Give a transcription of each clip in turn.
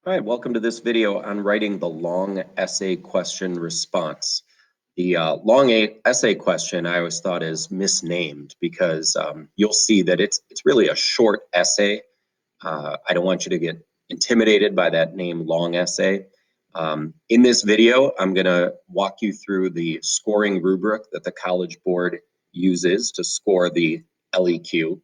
All right, welcome to this video on writing the long essay question response. The essay question I always thought is misnamed because you'll see that it's really a short essay. I don't want you to get intimidated by that name, long essay. In this video, I'm going to walk you through the scoring rubric that the College Board uses to score the LEQ.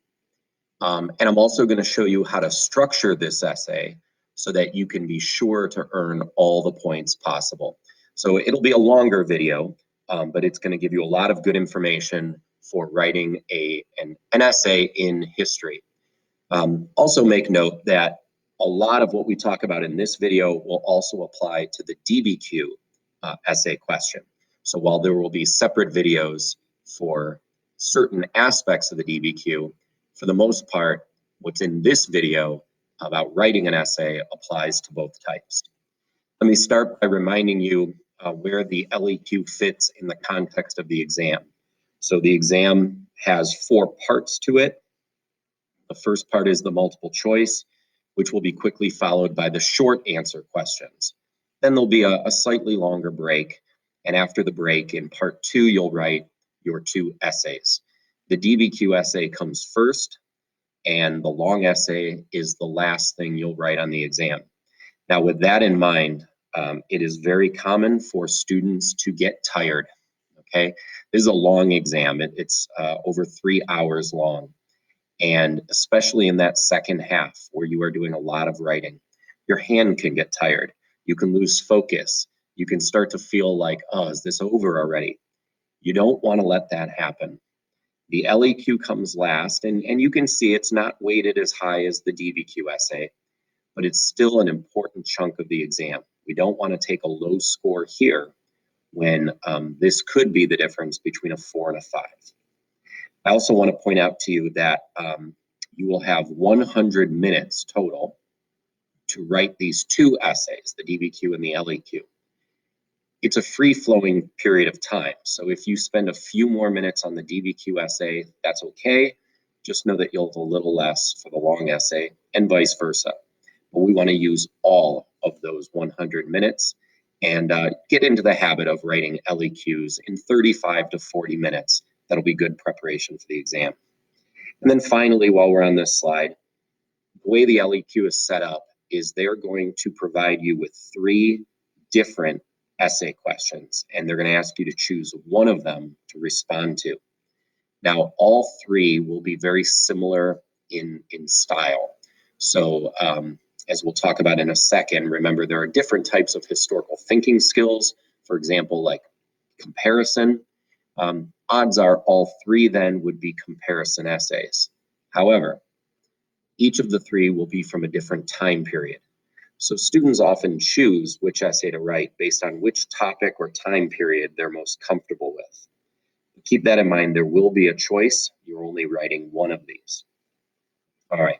And I'm also going to show you how to structure this essay so that you can be sure to earn all the points possible. So it'll be a longer video, but it's going to give you a lot of good information for writing an essay in history. Also make note that a lot of what we talk about in this video will also apply to the DBQ essay question. So while there will be separate videos for certain aspects of the DBQ, for the most part, what's in this video about writing an essay applies to both types. Let me start by reminding you where the LEQ fits in the context of the exam. So the exam has 4 parts to it. The first part is the multiple choice, which will be quickly followed by the short answer questions. Then there'll be a slightly longer break. And after the break, in part 2, you'll write your 2 essays. The DBQ essay comes first, and the long essay is the last thing you'll write on the exam. Now, with that in mind, it is very common for students to get tired, okay? This is a long exam. It's over 3 hours long. And especially in that second half where you are doing a lot of writing, your hand can get tired. You can lose focus. You can start to feel like, oh, is this over already? You don't want to let that happen. The LEQ comes last, and you can see it's not weighted as high as the DBQ essay, but it's still an important chunk of the exam. We don't want to take a low score here when this could be the difference between a 4 and a 5. I also want to point out to you that you will have 100 minutes total to write these 2 essays, the DBQ and the LEQ. It's a free-flowing period of time. So if you spend a few more minutes on the DBQ essay, that's okay. Just know that you'll have a little less for the long essay and vice versa. But we want to use all of those 100 minutes and get into the habit of writing LEQs in 35 to 40 minutes. That'll be good preparation for the exam. And then finally, while we're on this slide, the way the LEQ is set up is they're going to provide you with 3 different essay questions, and they're going to ask you to choose one of them to respond to. Now, all 3 will be very similar in style. So as we'll talk about in a second, remember there are different types of historical thinking skills, for example, like comparison. Odds are all 3 then would be comparison essays. However, each of the 3 will be from a different time period. So students often choose which essay to write based on which topic or time period they're most comfortable with. Keep that in mind, there will be a choice. You're only writing one of these. All right,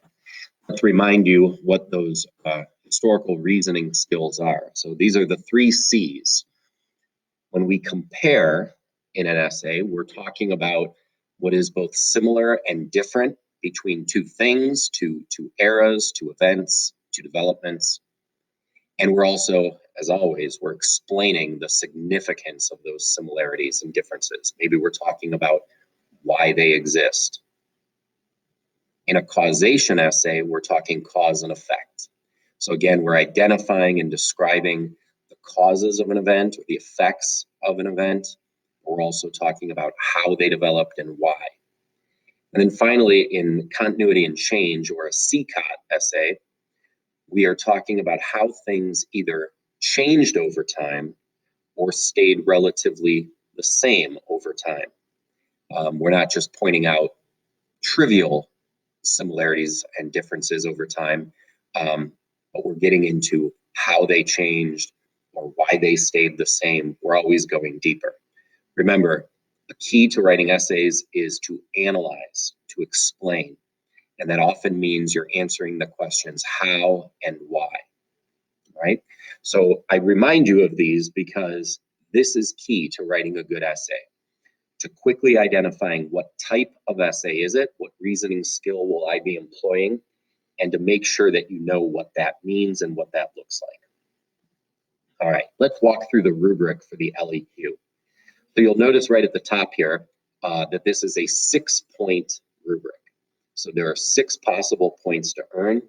let's remind you what those historical reasoning skills are. So these are the 3 C's. When we compare in an essay, we're talking about what is both similar and different between 2 things, 2 eras, 2 events, 2 developments. And we're also, as always, we're explaining the significance of those similarities and differences. Maybe we're talking about why they exist. In a causation essay, we're talking cause and effect. So again, we're identifying and describing the causes of an event or the effects of an event. We're also talking about how they developed and why. And then finally, in continuity and change, or a CCOT essay, we are talking about how things either changed over time or stayed relatively the same over time. We're not just pointing out trivial similarities and differences over time, but we're getting into how they changed or why they stayed the same. We're always going deeper. Remember, the key to writing essays is to analyze, to explain. And that often means you're answering the questions how and why, right? So I remind you of these because this is key to writing a good essay. To quickly identifying what type of essay is it, what reasoning skill will I be employing, and to make sure that you know what that means and what that looks like. All right, let's walk through the rubric for the LEQ. So you'll notice right at the top here that this is a 6-point rubric. So there are 6 possible points to earn.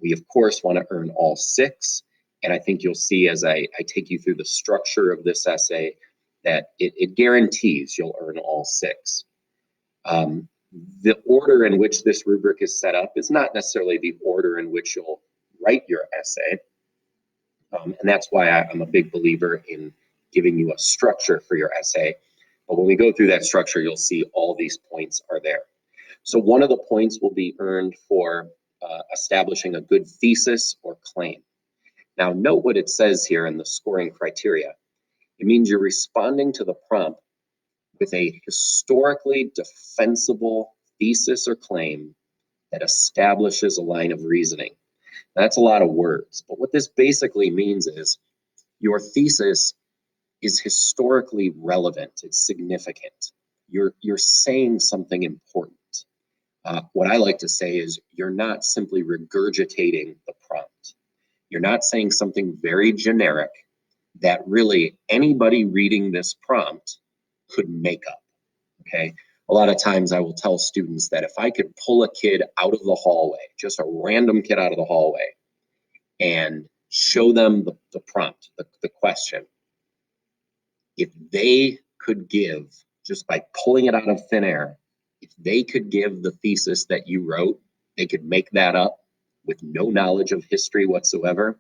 We, of course, want to earn all 6. And I think you'll see as I take you through the structure of this essay that it guarantees you'll earn all 6. The order in which this rubric is set up is not necessarily the order in which you'll write your essay. And that's why I'm a big believer in giving you a structure for your essay. But when we go through that structure, you'll see all these points are there. So one of the points will be earned for establishing a good thesis or claim. Now, note what it says here in the scoring criteria. It means you're responding to the prompt with a historically defensible thesis or claim that establishes a line of reasoning. That's a lot of words, but what this basically means is your thesis is historically relevant, it's significant. You're saying something important. What I like to say is you're not simply regurgitating the prompt. You're not saying something very generic that really anybody reading this prompt could make up, okay? A lot of times I will tell students that if I could pull a kid out of the hallway, just a random kid out of the hallway, and show them the prompt, the question, if they could give, just by pulling it out of thin air, if they could give the thesis that you wrote, they could make that up with no knowledge of history whatsoever,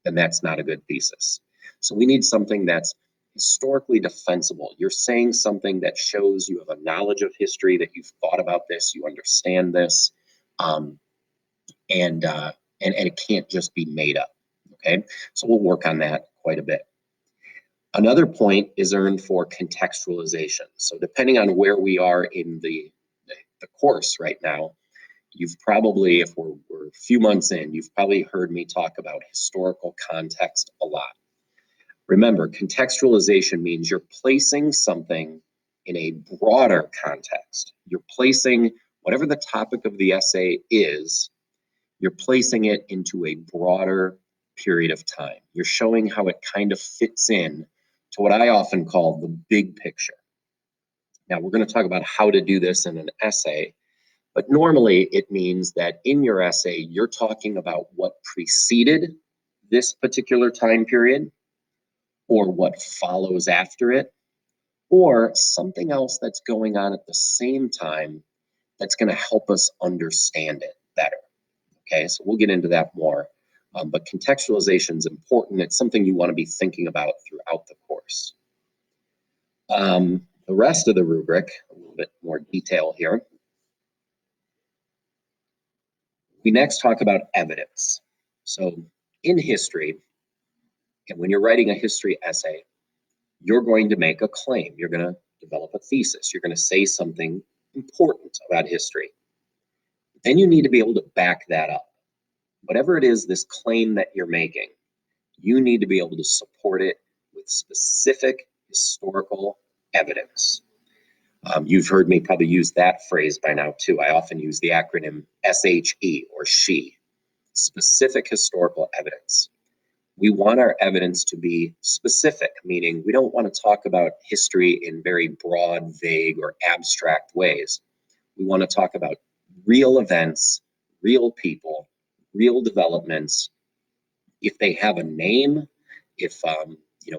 then that's not a good thesis. So we need something that's historically defensible. You're saying something that shows you have a knowledge of history, that you've thought about this, you understand this, and it can't just be made up, okay? So we'll work on that quite a bit. Another point is earned for contextualization. So depending on where we are in the course right now, you've probably, if we're a few months in, you've probably heard me talk about historical context a lot. Remember, contextualization means you're placing something in a broader context. You're placing whatever the topic of the essay is, you're placing it into a broader period of time. You're showing how it kind of fits in to what I often call the big picture. Now, we're going to talk about how to do this in an essay, but normally it means that in your essay, you're talking about what preceded this particular time period, or what follows after it, or something else that's going on at the same time that's going to help us understand it better. Okay, so we'll get into that more. But contextualization is important. It's something you want to be thinking about throughout the course. The rest of the rubric, a little bit more detail here. We next talk about evidence. So in history, and when you're writing a history essay, you're going to make a claim. You're going to develop a thesis. You're going to say something important about history. Then you need to be able to back that up. Whatever it is, this claim that you're making, you need to be able to support it with specific historical evidence. You've heard me probably use that phrase by now too. I often use the acronym SHE or SHE, specific historical evidence. We want our evidence to be specific, meaning we don't want to talk about history in very broad, vague, or abstract ways. We want to talk about real events, real people, real developments. If they have a name, if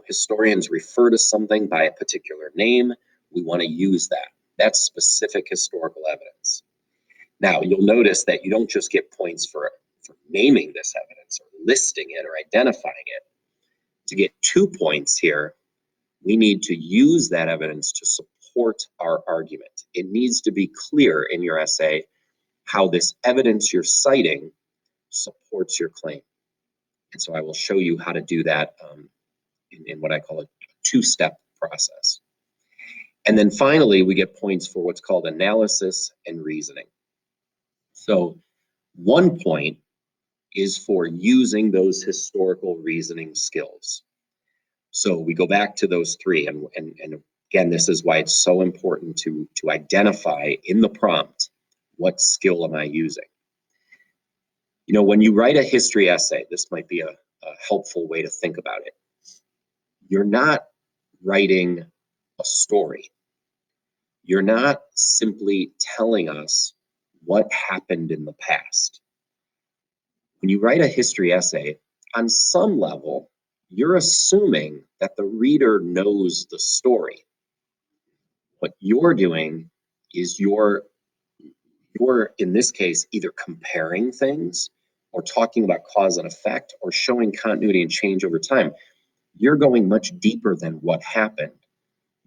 historians refer to something by a particular name, we want to use that. That's specific historical evidence. Now, you'll notice that you don't just get points for naming this evidence or listing it or identifying it. To get 2 points here, we need to use that evidence to support our argument. It needs to be clear in your essay how this evidence you're citing supports your claim. And so I will show you how to do that in what I call a 2-step process. And then finally, we get points for what's called analysis and reasoning. So 1 point is for using those historical reasoning skills. So we go back to those 3, and again, this is why it's so important to identify in the prompt, what skill am I using? When you write a history essay, this might be a helpful way to think about it. You're not writing a story. You're not simply telling us what happened in the past. When you write a history essay, on some level, you're assuming that the reader knows the story. What you're doing is you're in this case either comparing things or talking about cause and effect or showing continuity and change over time. You're going much deeper than what happened.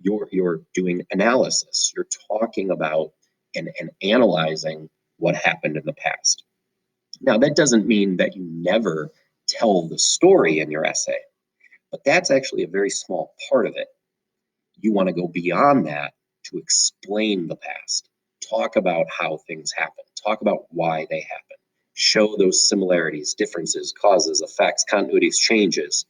You're doing analysis. You're talking about and analyzing what happened in the past. Now, that doesn't mean that you never tell the story in your essay, but that's actually a very small part of it. You want to go beyond that to explain the past, talk about how things happen, talk about why they happen, show those similarities, differences, causes, effects, continuities, changes.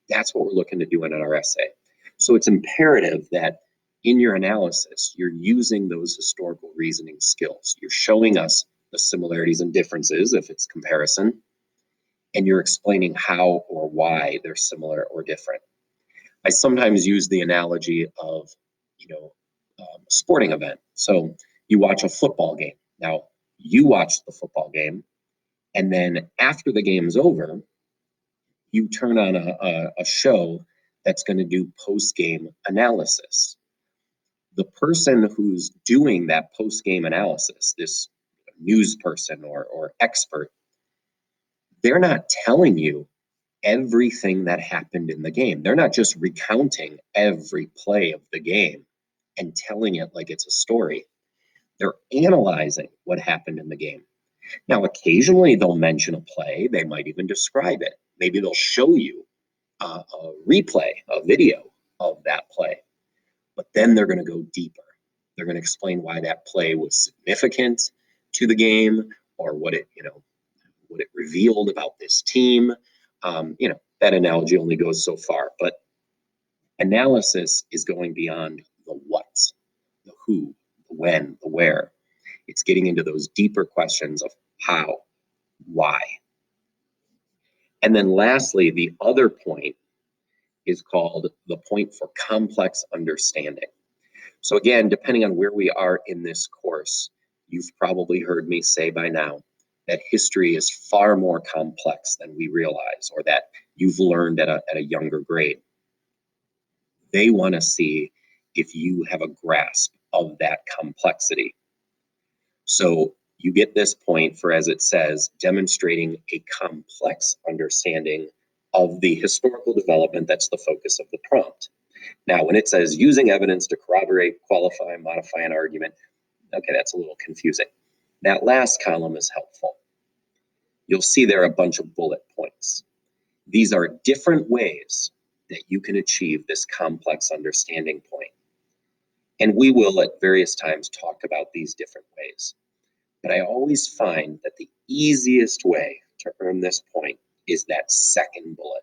That's what we're looking to do in our essay. So it's imperative that in your analysis, you're using those historical reasoning skills. You're showing us the similarities and differences if it's comparison, and you're explaining how or why they're similar or different. I sometimes use the analogy of, a sporting event. So you watch a football game. Now, you watch the football game, and then after the game's over, you turn on a show that's going to do post-game analysis. The person who's doing that post-game analysis, this news person or expert, they're not telling you everything that happened in the game. They're not just recounting every play of the game and telling it like it's a story. They're analyzing what happened in the game. Now, occasionally they'll mention a play. They might even describe it. Maybe they'll show you a replay, a video of that play. But then they're going to go deeper. They're going to explain why that play was significant to the game or what it revealed about this team. That analogy only goes so far, but analysis is going beyond the what, the who, the when, the where. It's getting into those deeper questions of how, why. And then lastly, the other point is called the point for complex understanding. So again, depending on where we are in this course, you've probably heard me say by now that history is far more complex than we realize, or that you've learned at a younger grade. They want to see if you have a grasp of that complexity. So you get this point for, as it says, demonstrating a complex understanding of the historical development that's the focus of the prompt. Now, when it says using evidence to corroborate, qualify, modify an argument, okay, that's a little confusing. That last column is helpful. You'll see there are a bunch of bullet points. These are different ways that you can achieve this complex understanding point. And we will at various times talk about these different ways. But I always find that the easiest way to earn this point is that second bullet.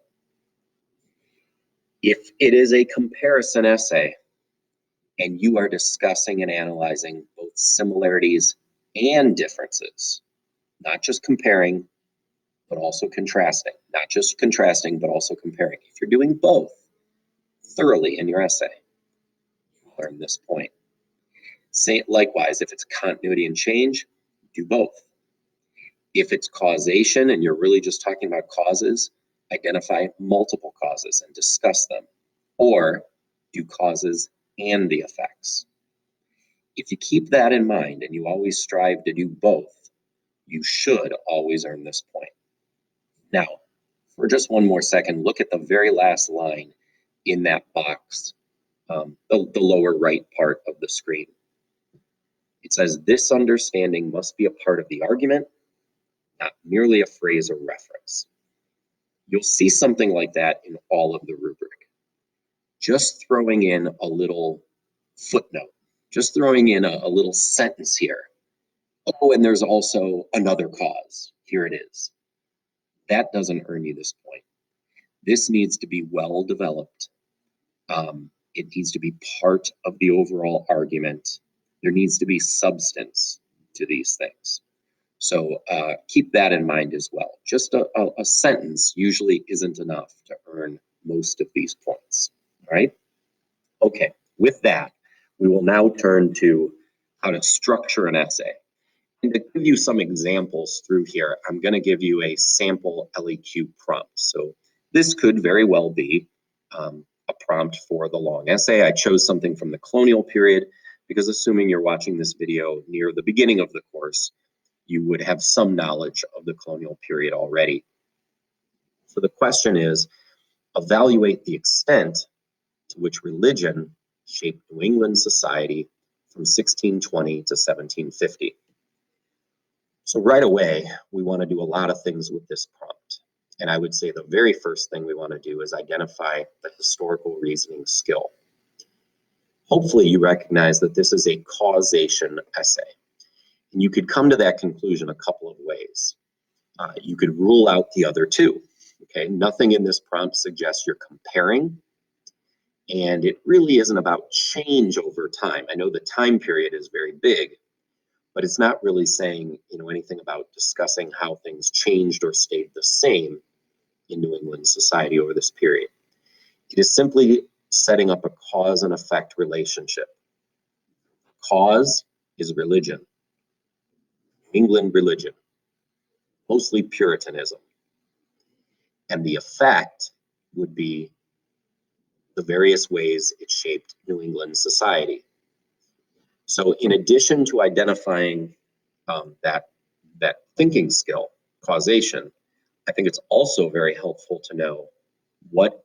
If it is a comparison essay and you are discussing and analyzing both similarities and differences, not just comparing, but also contrasting, not just contrasting, but also comparing. If you're doing both thoroughly in your essay, learn this point. Likewise, if it's continuity and change, do both. If it's causation and you're really just talking about causes, identify multiple causes and discuss them, or do causes and the effects. If you keep that in mind and you always strive to do both, you should always earn this point. Now, for just one more second, look at the very last line in that box, the lower right part of the screen. It says, this understanding must be a part of the argument, not merely a phrase or reference. You'll see something like that in all of the rubric. Just throwing in a little footnote, just throwing in a little sentence here. Oh, and there's also another cause. Here it is. That doesn't earn you this point. This needs to be well developed. It needs to be part of the overall argument. There needs to be substance to these things. So keep that in mind as well. Just a sentence usually isn't enough to earn most of these points, all right? Okay, with that, we will now turn to how to structure an essay. And to give you some examples through here, I'm going to give you a sample LEQ prompt. So this could very well be a prompt for the long essay. I chose something from the colonial period because assuming you're watching this video near the beginning of the course, you would have some knowledge of the colonial period already. So the question is, evaluate the extent to which religion shaped New England society from 1620 to 1750. So right away, we want to do a lot of things with this prompt. And I would say the very first thing we want to do is identify the historical reasoning skill. Hopefully you recognize that this is a causation essay. And you could come to that conclusion a couple of ways. You could rule out the other two. Okay, nothing in this prompt suggests you're comparing. And it really isn't about change over time. I know the time period is very big, but it's not really saying, anything about discussing how things changed or stayed the same in New England society over this period. It is simply setting up a cause and effect relationship. Cause is religion, New England religion, mostly Puritanism. And the effect would be the various ways it shaped New England society. So in addition to identifying that thinking skill, causation, I think it's also very helpful to know what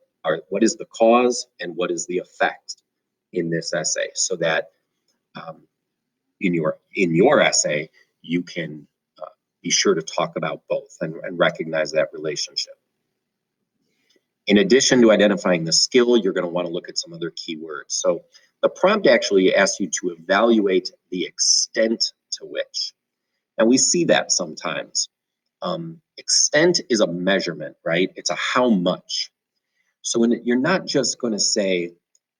is the cause and what is the effect in this essay, so that in your essay you can be sure to talk about both and recognize that relationship. In addition to identifying the skill, you're going to want to look at some other keywords. So the prompt actually asks you to evaluate the extent to which. And we see that sometimes. Extent is a measurement, right? It's a how much. So you're not just going to say,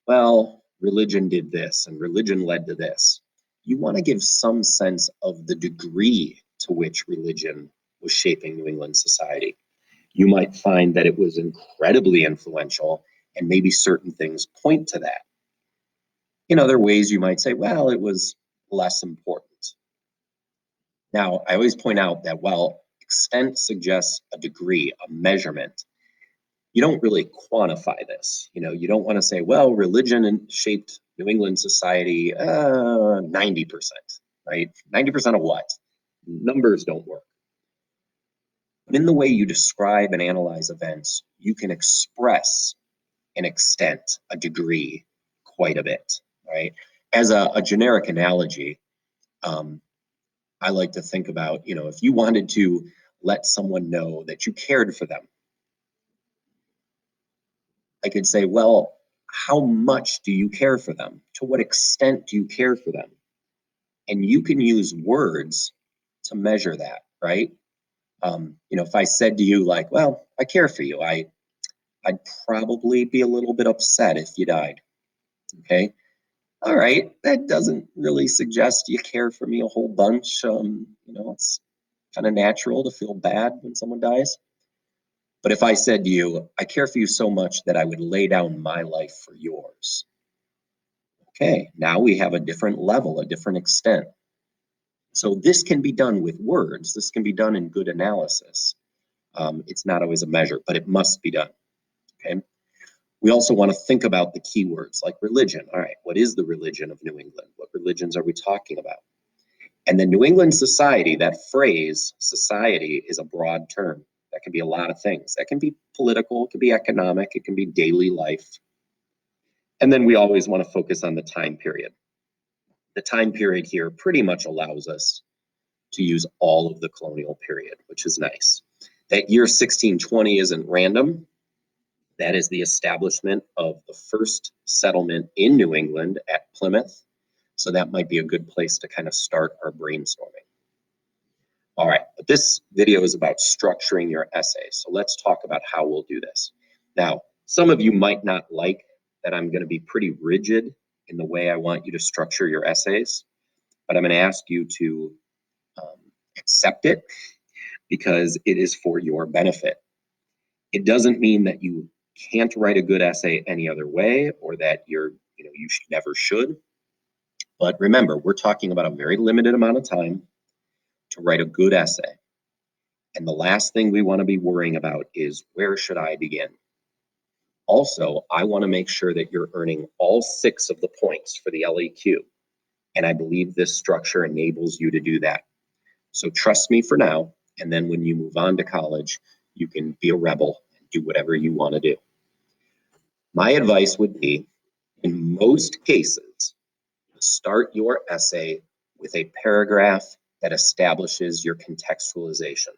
well, religion did this and religion led to this. You want to give some sense of the degree to which religion was shaping New England society. You might find that it was incredibly influential, and maybe certain things point to that. In other ways, you might say, well, it was less important. Now, I always point out that while extent suggests a degree, a measurement, you don't really quantify this. You don't want to say, well, religion shaped New England society 90%, right? 90% of what? Numbers don't work. But in the way you describe and analyze events, you can express an extent, a degree, quite a bit, right? As a generic analogy, I like to think about, if you wanted to let someone know that you cared for them, I could say, well, how much do you care for them? To what extent do you care for them? And you can use words to measure that, right? If I said to you, like, well, I care for you, I'd probably be a little bit upset if you died. Okay. All right. That doesn't really suggest you care for me a whole bunch. It's kind of natural to feel bad when someone dies. But if I said to you, I care for you so much that I would lay down my life for yours. Okay, now we have a different level, a different extent. So this can be done with words. This can be done in good analysis. It's not always a measure, but it must be done. Okay. We also want to think about the keywords like religion. All right, what is the religion of New England? What religions are we talking about? And then New England society, that phrase, society, is a broad term. That can be a lot of things. That can be political, it can be economic, it can be daily life. And then we always want to focus on the time period. The time period here pretty much allows us to use all of the colonial period, which is nice. That year 1620 isn't random. That is the establishment of the first settlement in New England at Plymouth. So that might be a good place to kind of start our brainstorming. All right, but this video is about structuring your essay. So let's talk about how we'll do this. Now, some of you might not like that I'm going to be pretty rigid in the way I want you to structure your essays, but I'm going to ask you to Accept it because it is for your benefit. It doesn't mean that you can't write a good essay any other way or that you never should. But remember, we're talking about a very limited amount of time to write a good essay. And the last thing we want to be worrying about is, where should I begin? Also, I want to make sure that you're earning all 6 of the points for the LEQ. And I believe this structure enables you to do that. So trust me for now, and then when you move on to college, you can be a rebel and do whatever you want to do. My advice would be, in most cases, start your essay with a paragraph that establishes your contextualization.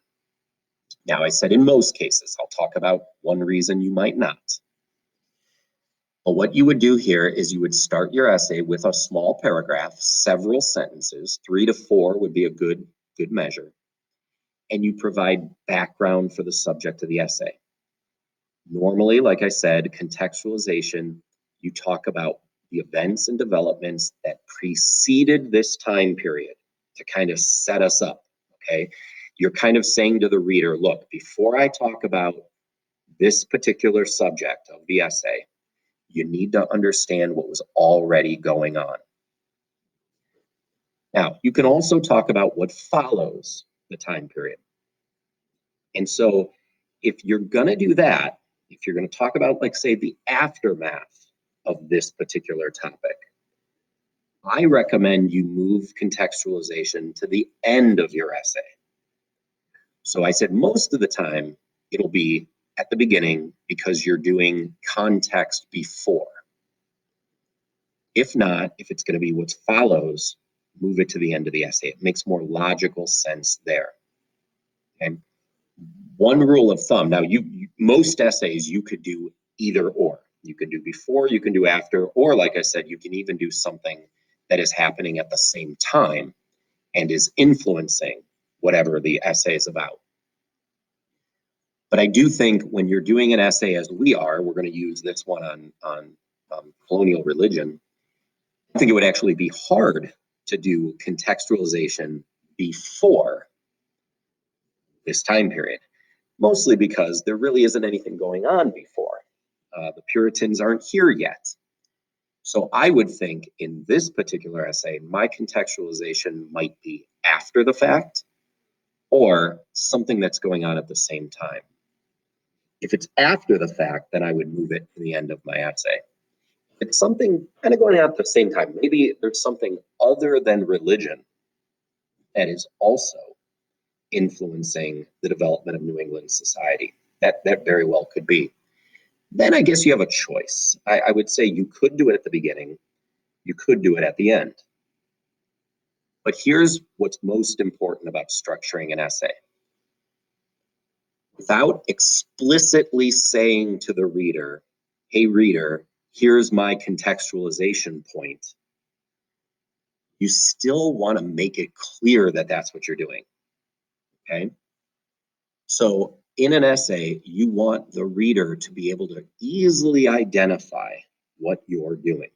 Now, I said in most cases. I'll talk about one reason you might not. But what you would do here is you would start your essay with a small paragraph, several sentences, 3 to 4 would be a good measure, and you provide background for the subject of the essay. Normally, like I said, contextualization, you talk about the events and developments that preceded this time period to kind of set us up, okay? You're kind of saying to the reader, look, before I talk about this particular subject of the essay, you need to understand what was already going on. Now, you can also talk about what follows the time period. And so if you're going to do that, if you're going to talk about, like, say, the aftermath of this particular topic, I recommend you move contextualization to the end of your essay. So I said most of the time it'll be at the beginning because you're doing context before. If not, if it's going to be what follows, move it to the end of the essay. It makes more logical sense there. Okay? One rule of thumb. Now, most essays you could do either or. You can do before, you can do after, or like I said, you can even do something that is happening at the same time and is influencing whatever the essay is about. But I do think when you're doing an essay, as we're going to use this one on colonial religion, I think it would actually be hard to do contextualization before this time period, mostly because there really isn't anything going on before. The Puritans aren't here yet. So I would think in this particular essay, my contextualization might be after the fact or something that's going on at the same time. If it's after the fact, then I would move it to the end of my essay. If it's something kind of going on at the same time, maybe there's something other than religion that is also influencing the development of New England society. That very well could be. Then I guess you have a choice. I would say you could do it at the beginning. You could do it at the end. But here's what's most important about structuring an essay. Without explicitly saying to the reader, hey, reader, here's my contextualization point, you still want to make it clear that that's what you're doing, okay? So in an essay, you want the reader to be able to easily identify what you're doing.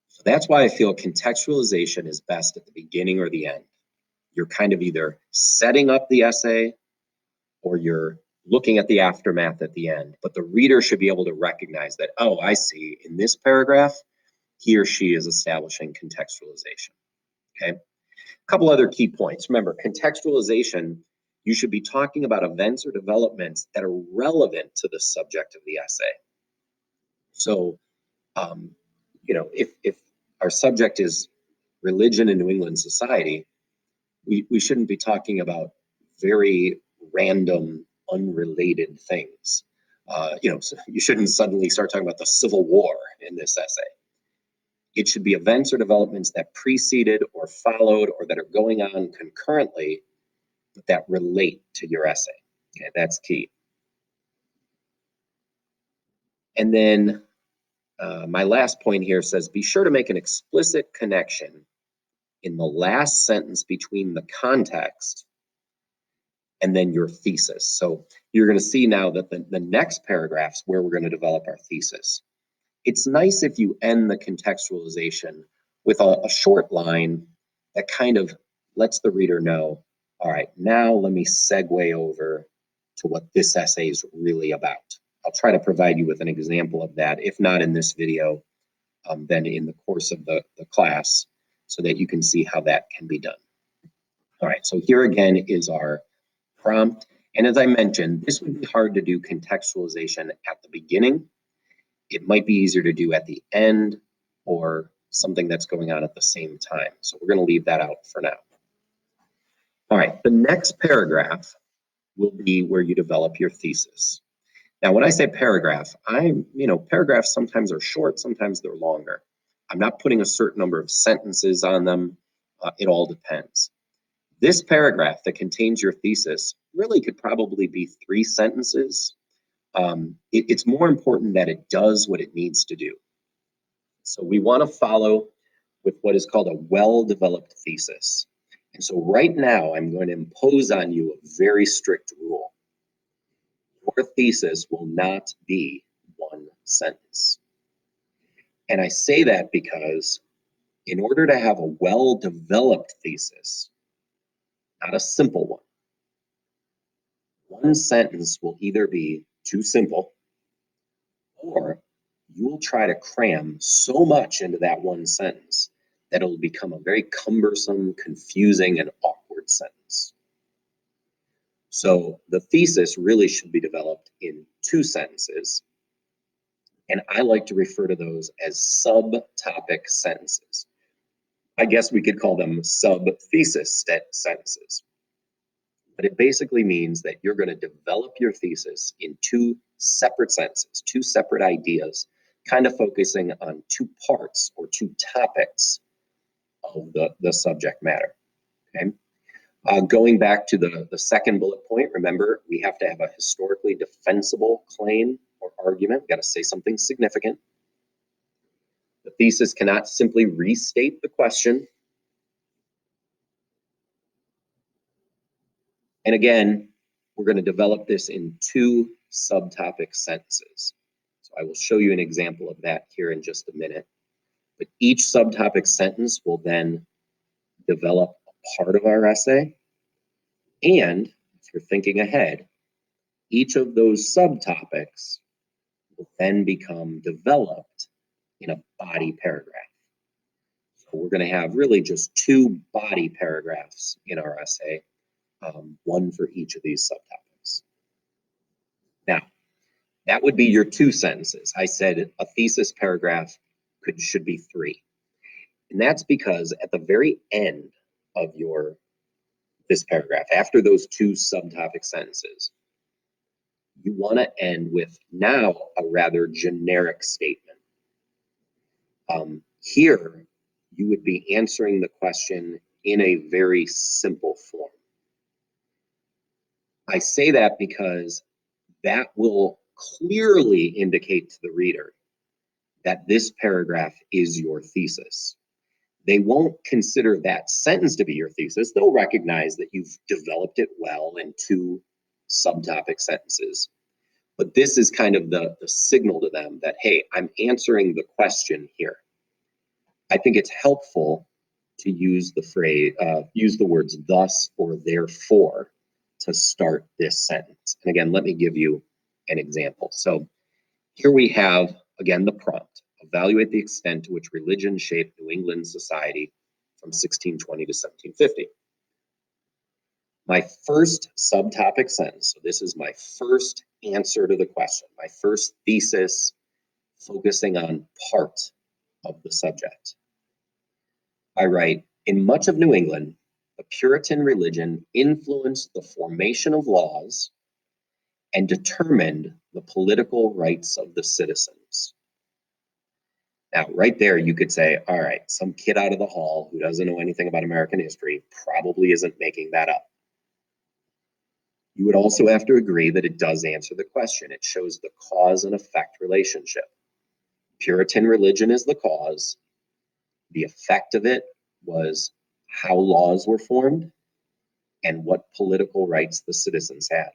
So that's why I feel contextualization is best at the beginning or the end. You're kind of either setting up the essay or you're looking at the aftermath at the end, but the reader should be able to recognize that, oh, I see, in this paragraph, he or she is establishing contextualization, okay? A couple other key points. Remember, contextualization, you should be talking about events or developments that are relevant to the subject of the essay. So, if our subject is religion in New England society, we shouldn't be talking about very random, unrelated things. So you shouldn't suddenly start talking about the Civil War in this essay. It should be events or developments that preceded or followed or that are going on concurrently that relate to your essay. Okay, that's key. And then my last point here says, be sure to make an explicit connection in the last sentence between the context and then your thesis. So you're going to see now that the next paragraph's where we're going to develop our thesis. It's nice if you end the contextualization with a short line that kind of lets the reader know, All right, now let me segue over to what this essay is really about. I'll try to provide you with an example of that, if not in this video, then in the course of the class, so that you can see how that can be done. All right, so here again is our prompt. And as I mentioned, this would be hard to do contextualization at the beginning. It might be easier to do at the end or something that's going on at the same time. So we're going to leave that out for now. All right, the next paragraph will be where you develop your thesis. Now, when I say paragraph, paragraphs sometimes are short, sometimes they're longer. I'm not putting a certain number of sentences on them. It all depends. This paragraph that contains your thesis really could probably be 3 sentences. It's more important that it does what it needs to do. So we want to follow with what is called a well-developed thesis. And so right now, I'm going to impose on you a very strict rule. Your thesis will not be 1 sentence. And I say that because in order to have a well-developed thesis, not a simple one sentence will either be too simple or you will try to cram so much into that 1 sentence that it'll become a very cumbersome, confusing, and awkward sentence. So the thesis really should be developed in 2 sentences, and I like to refer to those as subtopic sentences. I guess we could call them sub-thesis sentences. But it basically means that you're going to develop your thesis in 2 separate sentences, 2 separate ideas, kind of focusing on 2 parts or 2 topics of the subject matter. Okay. Going back to the second bullet point, remember, we have to have a historically defensible claim or argument. We've got to say something significant. The thesis cannot simply restate the question. And again, we're going to develop this in 2 subtopic sentences. So I will show you an example of that here in just a minute. But each subtopic sentence will then develop a part of our essay. And if you're thinking ahead, each of those subtopics will then become developed in a body paragraph. So we're going to have really just 2 body paragraphs in our essay, 1 for each of these subtopics. Now, that would be your 2 sentences. I said a thesis paragraph should be 3. And that's because at the very end of this paragraph, after those 2 subtopic sentences, you want to end with now a rather generic statement. Here, you would be answering the question in a very simple form. I say that because that will clearly indicate to the reader that this paragraph is your thesis. They won't consider that sentence to be your thesis. They'll recognize that you've developed it well in 2 subtopic sentences. But this is kind of the signal to them that, hey, I'm answering the question here. I think it's helpful to use the words thus or therefore to start this sentence. And again, let me give you an example. So here we have, again, the prompt. Evaluate the extent to which religion shaped New England society from 1620 to 1750. My first subtopic sentence, so this is my first answer to the question, my first thesis focusing on part of the subject. I write, in much of New England, the Puritan religion influenced the formation of laws and determined the political rights of the citizens. Now, right there, you could say, all right, some kid out of the hall who doesn't know anything about American history probably isn't making that up. You would also have to agree that it does answer the question. It shows the cause and effect relationship. Puritan religion is the cause. The effect of it was how laws were formed and what political rights the citizens had.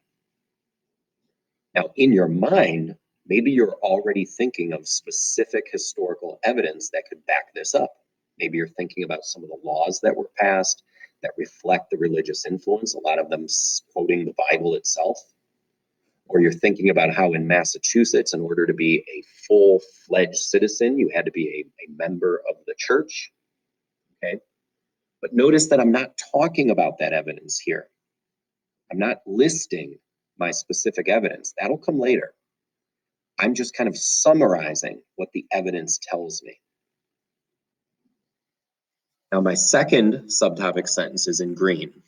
Now, in your mind, maybe you're already thinking of specific historical evidence that could back this up. Maybe you're thinking about some of the laws that were passed that reflect the religious influence, a lot of them quoting the Bible itself. Or you're thinking about how in Massachusetts, in order to be a full-fledged citizen, you had to be a member of the church. Okay. But notice that I'm not talking about that evidence here. I'm not listing my specific evidence. That'll come later. I'm just kind of summarizing what the evidence tells me. Now, my second subtopic sentence is in green.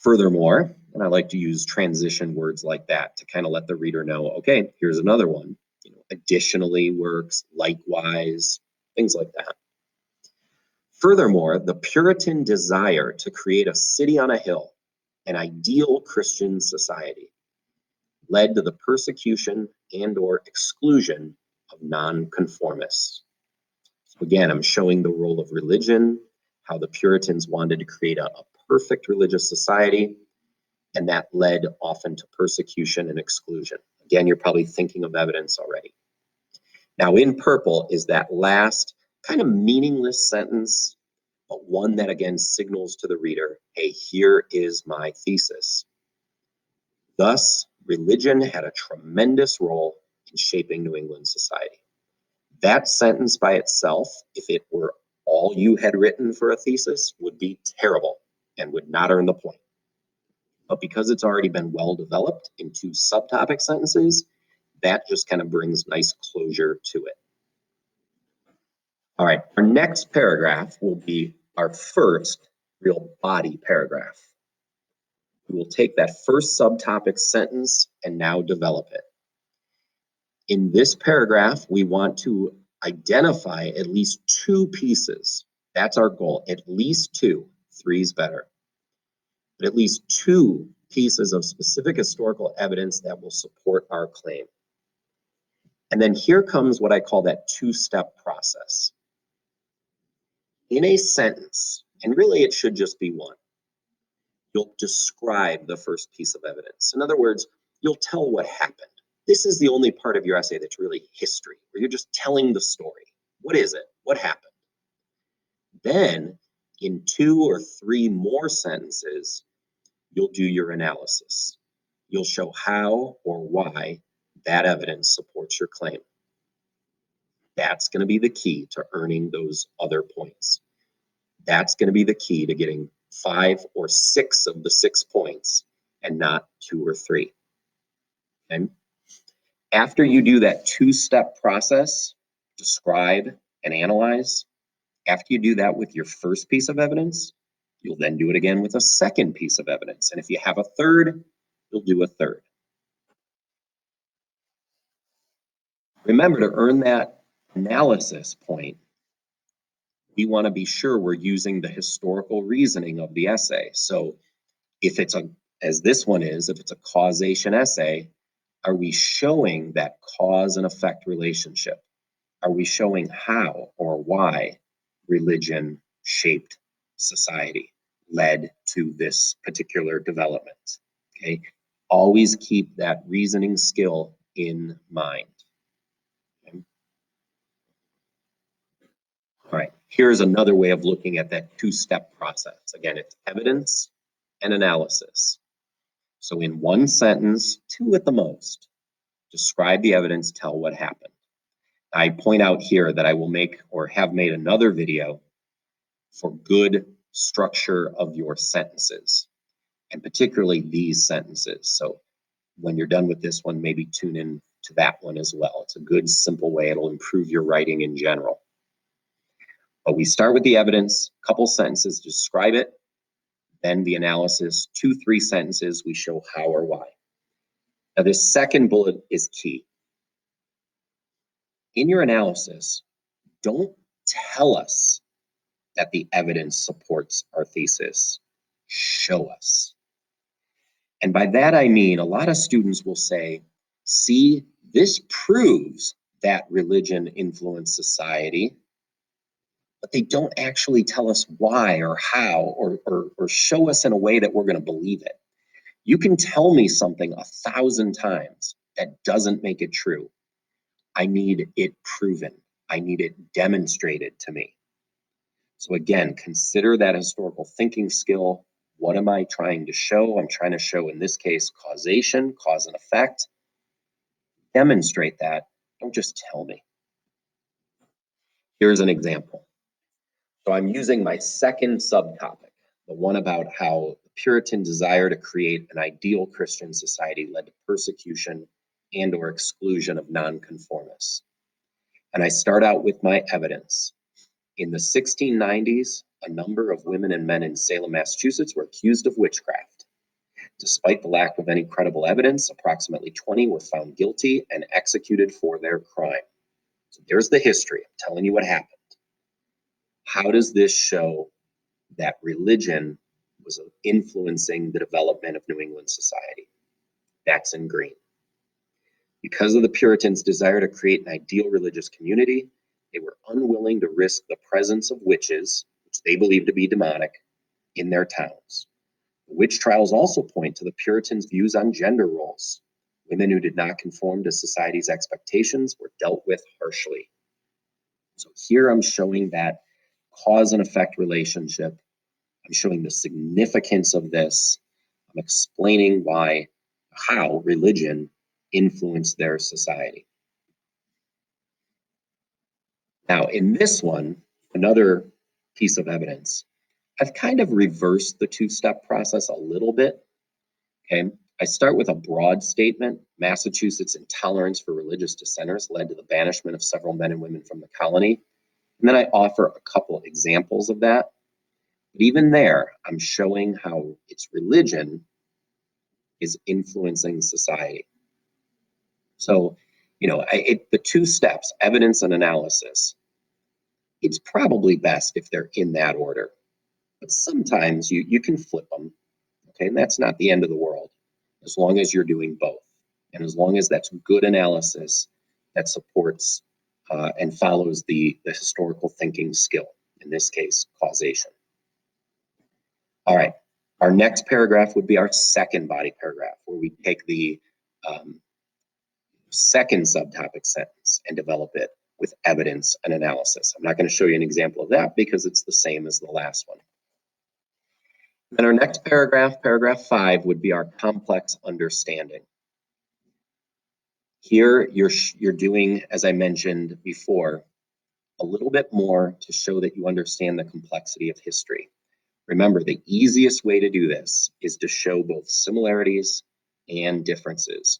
Furthermore, and I like to use transition words like that to kind of let the reader know, okay, here's another one. Additionally works, likewise, things like that. Furthermore, the Puritan desire to create a city on a hill, an ideal Christian society, led to the persecution and/or exclusion of nonconformists. So again, I'm showing the role of religion, how the Puritans wanted to create a perfect religious society, and that led often to persecution and exclusion. Again, you're probably thinking of evidence already. Now, in purple is that last kind of meaningless sentence, but one that again signals to the reader, hey, here is my thesis. Thus, religion had a tremendous role in shaping New England society. That sentence by itself, if it were all you had written for a thesis, would be terrible and would not earn the point. But because it's already been well developed into subtopic sentences, that just kind of brings nice closure to it. All right, our next paragraph will be our first real body paragraph. We will take that first subtopic sentence and now develop it. In this paragraph, we want to identify at least two pieces. That's our goal, at least two. Three is better. But at least two pieces of specific historical evidence that will support our claim. And then here comes what I call that two-step process. In a sentence, and really it should just be one, you'll describe the first piece of evidence. In other words, you'll tell what happened. This is the only part of your essay that's really history, where you're just telling the story. What is it? What happened? Then, in two or three more sentences, you'll do your analysis. You'll show how or why that evidence supports your claim. That's going to be the key to earning those other points. That's going to be the key to getting 5 or 6 of the 6 points and not 2 or 3. Okay? After you do that two-step process, describe and analyze, after you do that with your first piece of evidence, you'll then do it again with a second piece of evidence. And if you have a third, you'll do a third. Remember, to earn that analysis point, we want to be sure we're using the historical reasoning of the essay. So if it's as this one is, if it's a causation essay, are we showing that cause and effect relationship? Are we showing how or why religion shaped society, led to this particular development? Okay, always keep that reasoning skill in mind. Okay? All right, here's another way of looking at that two-step process. Again, it's evidence and analysis. So in one sentence, 2 at the most, describe the evidence, tell what happened. I point out here that I will make or have made another video for good structure of your sentences, and particularly these sentences. So when you're done with this one, maybe tune in to that one as well. It's a good, simple way. It'll improve your writing in general. But we start with the evidence, couple sentences, describe it, then the analysis, 2, 3 sentences, we show how or why. Now, this second bullet is key. In your analysis, don't tell us that the evidence supports our thesis. Show us. And by that I mean a lot of students will say, see, this proves that religion influenced society, but they don't actually tell us why or how or show us in a way that we're going to believe it. You can tell me something 1,000 times. That doesn't make it true. I need it proven. I need it demonstrated to me. So again, consider that historical thinking skill. What am I trying to show? I'm trying to show, in this case, causation, cause and effect. Demonstrate that. Don't just tell me. Here's an example. So I'm using my second subtopic, the one about how the Puritan desire to create an ideal Christian society led to persecution and or exclusion of nonconformists. And I start out with my evidence. In the 1690s, a number of women and men in Salem, Massachusetts were accused of witchcraft. Despite the lack of any credible evidence, approximately 20 were found guilty and executed for their crime. So there's the history. I'm telling you what happened. How does this show that religion was influencing the development of New England society? That's in green. Because of the Puritans' desire to create an ideal religious community, they were unwilling to risk the presence of witches, which they believed to be demonic, in their towns. The witch trials also point to the Puritans' views on gender roles. Women who did not conform to society's expectations were dealt with harshly. So here I'm showing that cause and effect relationship. I'm showing the significance of this. I'm explaining how religion influenced their society. Now, in this one, another piece of evidence, I've kind of reversed the two-step process a little bit. Okay, I start with a broad statement. Massachusetts' intolerance for religious dissenters led to the banishment of several men and women from the colony. And then I offer a couple examples of that. But even there, I'm showing how its religion is influencing society. So, the two steps, evidence and analysis, it's probably best if they're in that order. But sometimes you can flip them, okay? And that's not the end of the world, as long as you're doing both. And as long as that's good analysis that supports and follows the historical thinking skill, in this case, causation. All right, our next paragraph would be our second body paragraph, where we take the second subtopic sentence and develop it with evidence and analysis. I'm not going to show you an example of that because it's the same as the last one. Then our next paragraph, paragraph 5, would be our complex understanding. Here you're doing, as I mentioned before, a little bit more to show that you understand the complexity of history. Remember, the easiest way to do this is to show both similarities and differences,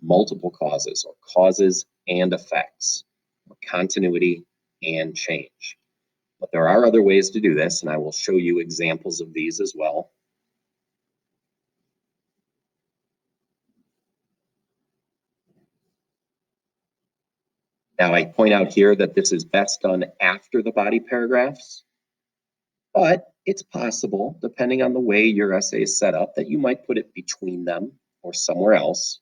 multiple causes or causes and effects, or continuity and change. But there are other ways to do this, and I will show you examples of these as well. Now, I point out here that this is best done after the body paragraphs, but it's possible, depending on the way your essay is set up, that you might put it between them or somewhere else.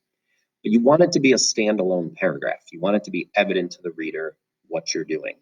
But you want it to be a standalone paragraph. You want it to be evident to the reader what you're doing.